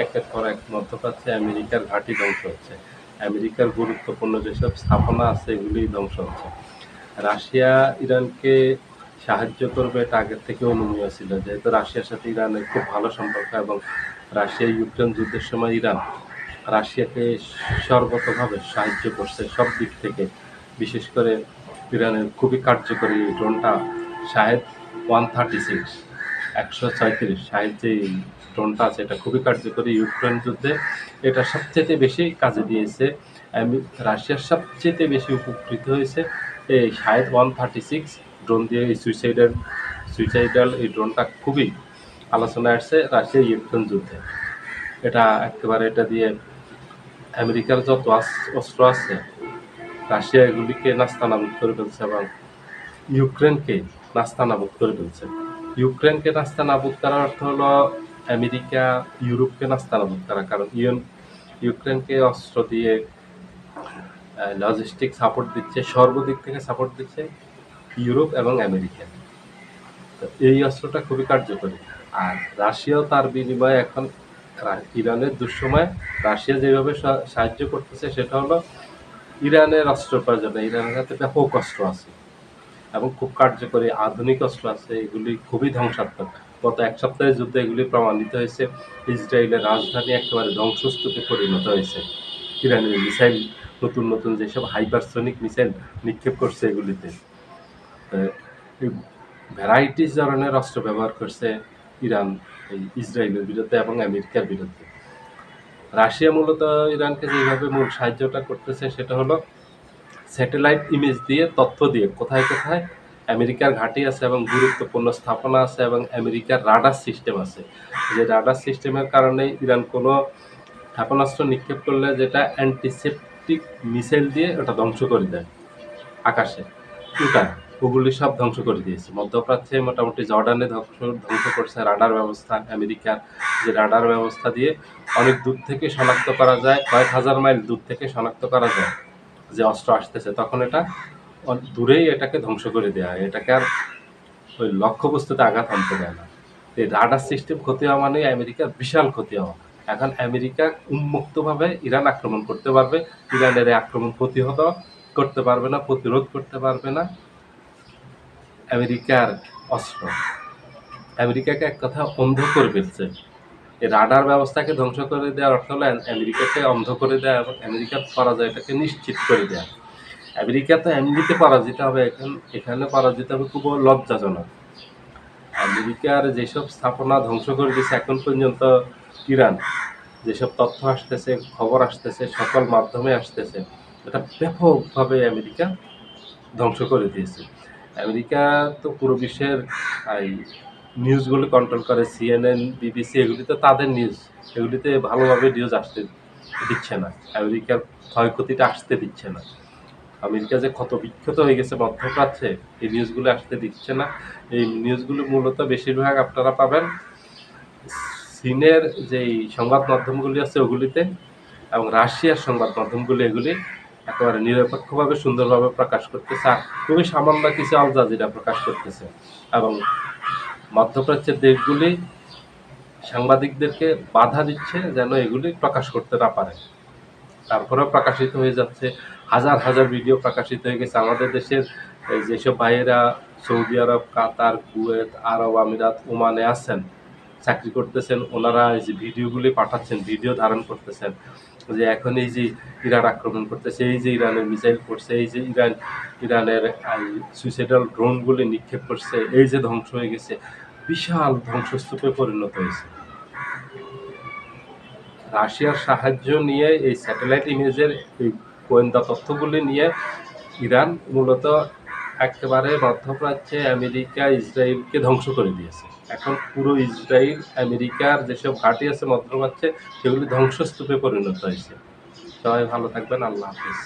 একের পর এক মধ্যপ্রাচ্যে আমেরিকার ঘাঁটি ধ্বংস হচ্ছে। আমেরিকার গুরুত্বপূর্ণ যেসব স্থাপনা আছে এগুলি ধ্বংস হচ্ছে। রাশিয়া ইরানকে সাহায্য করবে এটা আগের থেকে অনুমেয় ছিল, যেহেতু রাশিয়ার সাথে ইরানের খুব ভালো সম্পর্ক এবং রাশিয়া ইউক্রেন যুদ্ধের সময় ইরান রাশিয়াকে সর্বতভাবে সাহায্য করছে সব দিক থেকে। বিশেষ করে ইরানের খুবই কার্যকরী ড্রোনটা শাহেদ 136 136 শাহেদ যে ড্রোনটা আছে এটা খুবই কার্যকরী ইউক্রেন যুদ্ধে। এটা সবচেয়ে বেশি কাজে দিয়েছে। রাশিয়ার সবচেয়ে বেশি উপকৃত হয়েছে এই শাহেদ 136 ড্রোন দিয়ে। এই সুইসাইডাল এই ড্রোনটা খুবই আলোচনায় আসছে রাশিয়া ইউক্রেন যুদ্ধে। এটা দিয়ে আমেরিকার যত অস্ত্র আছে রাশিয়া এগুলিকে নাস্তানাবুদ করে ফেলছে এবং ইউক্রেনকে নাস্তানাবুদ করে ফেলছে। ইউক্রেনকে নাস্তানাবুদ করার অর্থ হলো আমেরিকা ইউরোপকে নাস্তানাবুদ করা, কারণ ইউক্রেনকে অস্ত্র দিয়ে লজিস্টিক সাপোর্ট দিচ্ছে, সর্বদিক থেকে সাপোর্ট দিচ্ছে ইউরোপ এবং আমেরিকা। তো এই অস্ত্রটা খুবই কার্যকরী। আর রাশিয়াও তার বিনিময়ে এখন ইরানের দুঃসময় রাশিয়া যেভাবে সাহায্য করতেছে সেটা হলো ইরানের অস্ত্র প্রয়োজন। ইরানের হাতে ব্যাপক অস্ত্র আছে এবং খুব কার্যকরী আধুনিক অস্ত্র আছে, এগুলি খুবই ধ্বংসাত্মক। গত এক সপ্তাহের যুদ্ধে এগুলি প্রমাণিত হয়েছে। ইসরায়েলের রাজধানী একেবারে ধ্বংসস্তূপে পরিণত হয়েছে। ইরানের মিসাইল নতুন নতুন যেসব হাইপারসনিক মিসাইল নিক্ষেপ করছে এগুলিতে ভ্যারাইটিস ধরনের অস্ত্র ব্যবহার করছে ইরান এই ইসরায়েলের বিরুদ্ধে এবং আমেরিকার বিরুদ্ধে। রাশিয়া মূলত ইরানকে যেভাবে মূল সাহায্যটা করতেছে সেটা হলো স্যাটেলাইট ইমেজ দিয়ে, তথ্য দিয়ে কোথায় কোথায় আমেরিকার ঘাঁটি আছে এবং গুরুত্বপূর্ণ স্থাপনা আছে এবং আমেরিকার রাডার সিস্টেম আছে। যে রাডার সিস্টেমের কারণে ইরান কোনো ক্ষেপণাস্ত্র নিক্ষেপ করলে যেটা অ্যান্টিসেপটিক মিসাইল দিয়ে ওটা ধ্বংস করে দেয় আকাশে উঠায়, ওগুলি সব ধ্বংস করে দিয়েছে। মধ্যপ্রাচ্যে মোটামুটি জর্ডানে ধ্বংস করছে রাডার ব্যবস্থা আমেরিকার। যে রাডার ব্যবস্থা দিয়ে অনেক দূর থেকে শনাক্ত করা যায়, কয়েক হাজার মাইল দূর থেকে শনাক্ত করা যায় যে অস্ত্র আসতেছে, তখন এটা দূরেই এটাকে ধ্বংস করে দেওয়া হয়, এটাকে আর ওই লক্ষ্যবস্তুতে আঘাত আনতে দেয় না। এই রাডার সিস্টেম ক্ষতি হওয়া মানে আমেরিকার বিশাল ক্ষতি হওয়া। এখন আমেরিকা উন্মুক্তভাবে ইরান আক্রমণ করতে পারবে, ইরানের আক্রমণ প্রতিহত করতে পারবে না, প্রতিরোধ করতে পারবে না আমেরিকার অস্ত্র। আমেরিকাকে এক কথা অন্ধ করে ফেলছে। এই রাডার ব্যবস্থাকে ধ্বংস করে দেওয়ার অর্থ হলো আমেরিকাকে অন্ধ করে দেওয়া এবং আমেরিকার পরাজয়টাকে নিশ্চিত করে দেওয়া। আমেরিকা তো এমনিতে পরাজিত হবে, এখানে পরাজিত হবে খুব লজ্জাজনক। আমেরিকার যেসব স্থাপনা ধ্বংস করে দিয়েছে এখন পর্যন্ত ইরান, যেসব তথ্য আসতেছে, খবর আসতেছে, সকল মাধ্যমে আসতেছে, এটা ব্যাপকভাবে আমেরিকা ধ্বংস করে দিয়েছে। আমেরিকা তো পুরো বিশ্বের এই নিউজগুলো কন্ট্রোল করে, সিএনএন, বিবিসি, এগুলি তো তাদের নিউজ, এগুলিতে ভালোভাবে নিউজ আসতে দিচ্ছে না, আমেরিকার ক্ষয়ক্ষতিটা আসতে দিচ্ছে না। আমেরিকা যে ক্ষত বিক্ষত হয়ে গেছে মধ্যপ্রাচ্যে, এই নিউজগুলো আসতে দিচ্ছে না। এই নিউজগুলো মূলত বেশিরভাগ আপনারা পাবেন চীনের যেই সংবাদ মাধ্যমগুলি আছে ওগুলিতে, এবং রাশিয়ার সংবাদ মাধ্যমগুলি এগুলি একেবারে নিরপেক্ষভাবে সুন্দরভাবে প্রকাশ করতেছে, আর খুবই সামান্য কিছু আল জাজিরা প্রকাশ করতেছে। এবং মধ্যপ্রাচ্যের দেশগুলি সাংবাদিকদেরকে বাধা দিচ্ছে যেন এগুলি প্রকাশ করতে না পারে, তারপরেও প্রকাশিত হয়ে যাচ্ছে। হাজার হাজার ভিডিও প্রকাশিত হয়ে গেছে। আমাদের দেশের যেসব ভাইয়েরা সৌদি আরব, কাতার, কুয়েত, আরব আমিরাত, ওমানে আছেন, চাকরি করতেছেন, ওনারা এই যে ভিডিওগুলি পাঠাচ্ছেন, ভিডিও ধারণ করতেছেন যে এখন এই যে ইরান আক্রমণ করতেছে, এই যে ইরানের মিসাইল পড়ছে, এই যে ইরানের সুইসাইডাল ড্রোনগুলি নিক্ষেপ করছে, এই যে ধ্বংস হয়ে গেছে, বিশাল ধ্বংসস্তূপে পরিণত হয়েছে। রাশিয়ার সাহায্য নিয়ে এই স্যাটেলাইট ইমেজের এই গোয়েন্দা তথ্যগুলি নিয়ে ইরান মূলত একেবারে মধ্যপ্রাচ্যে আমেরিকা, ইসরায়েলকে ধ্বংস করে দিয়েছে। এখন পুরো ইসরায়েল, আমেরিকার যেসব ঘাঁটি আছে মধ্যপ্রাচ্যে সেগুলি ধ্বংসস্তূপে পরিণত হয়েছে। সবাই ভালো থাকবেন, আল্লাহ হাফেজ।